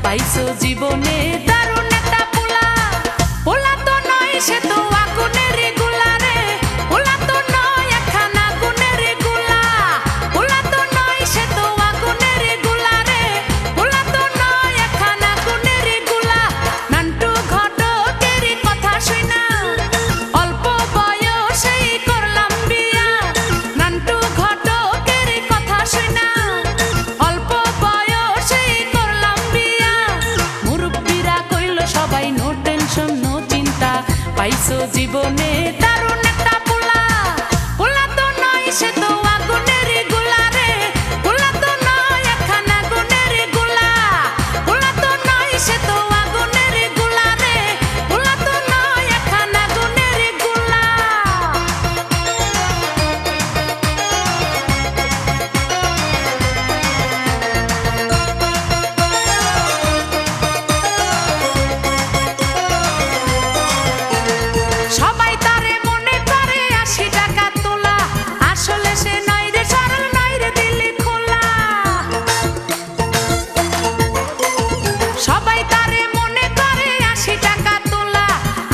পাইছো জীবনে দারুণ একটা পোলা। পোলা তো নয় সে তো আগুনের গোলা রে, পোলা তো নয় একখান আগুনের গোলা। পোলা তো নয় সে তো আগুনের গোলা রে, পোলা তো নয় একখান আগুনের গোলা। নান্টু ঘটকের কথা শুনা অল্প বয়সেই করলাম বিয়া। নান্টু ঘটকের কথা শুনা অল্প বয়সেই করলাম বিয়া। মুরব্বিরা কইল সবাই নো টেনশন নো চিন্তা, পাইছো জীবনে দারুণ একটা পোলা। পোলা তো নয় সে তো আগুনের গোলা রে, পোলা তো নয় একখান আগুনের গোলা। পোলা তো নয় সে তো আগুনের গোলা রে, পোলা তো নয় একখান আগুনের গোলা। সবাই তারে মনে করে ৮০ টাকা তোলা, আসলে সে নয় রে সরল নয় রে দিলি খোলা। সবাই তারে মনে করে ৮০ টাকা তোলা,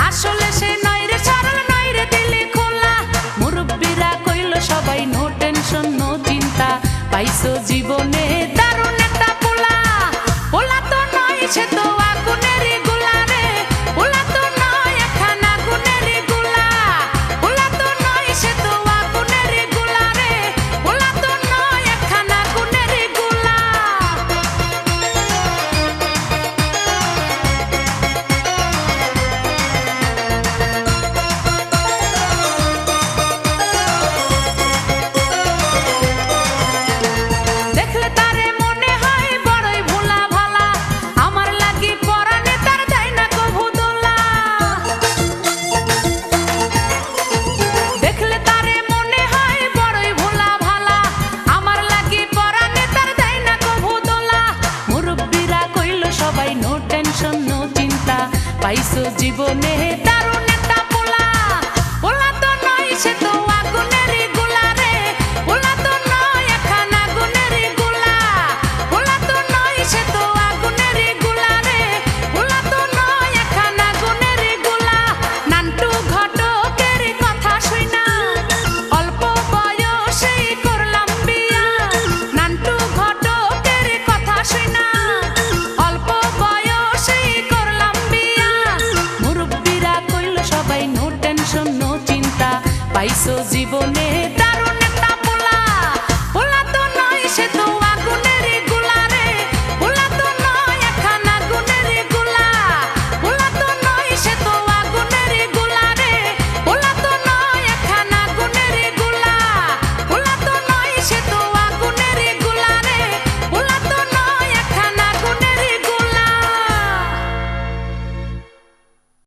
আসলে সে নয় রে সরল নয় রে দিলি খোলা। মুরব্বিরা কইল সবাই নো টেনশন নো চিন্তা, পাইছো জীবনে দারুণ একটা পোলা। পোলা তো নয় সে তো আগুনের গোলা রে, পোলা তো নয় একখান আগুনের গোলা। পোলা তো নয় সে তো আগুনের গোলা রে, পোলা তো নয় একখান আগুনের গোলা। দেখলে তারে মনে হয় বড়ই ভোলা ভালা, আমার লাগি পরানে তার দেয় না কভু দোলা। দেখলে তারে মনে হয় বড়ই ভোলা ভালা, আমার লাগি পরানে তার দেয় না কভু দোলা। মুরব্বিরা কইল সবাই নো টেনশন নো চিন্তা, পাইছো জীবনে দারুণ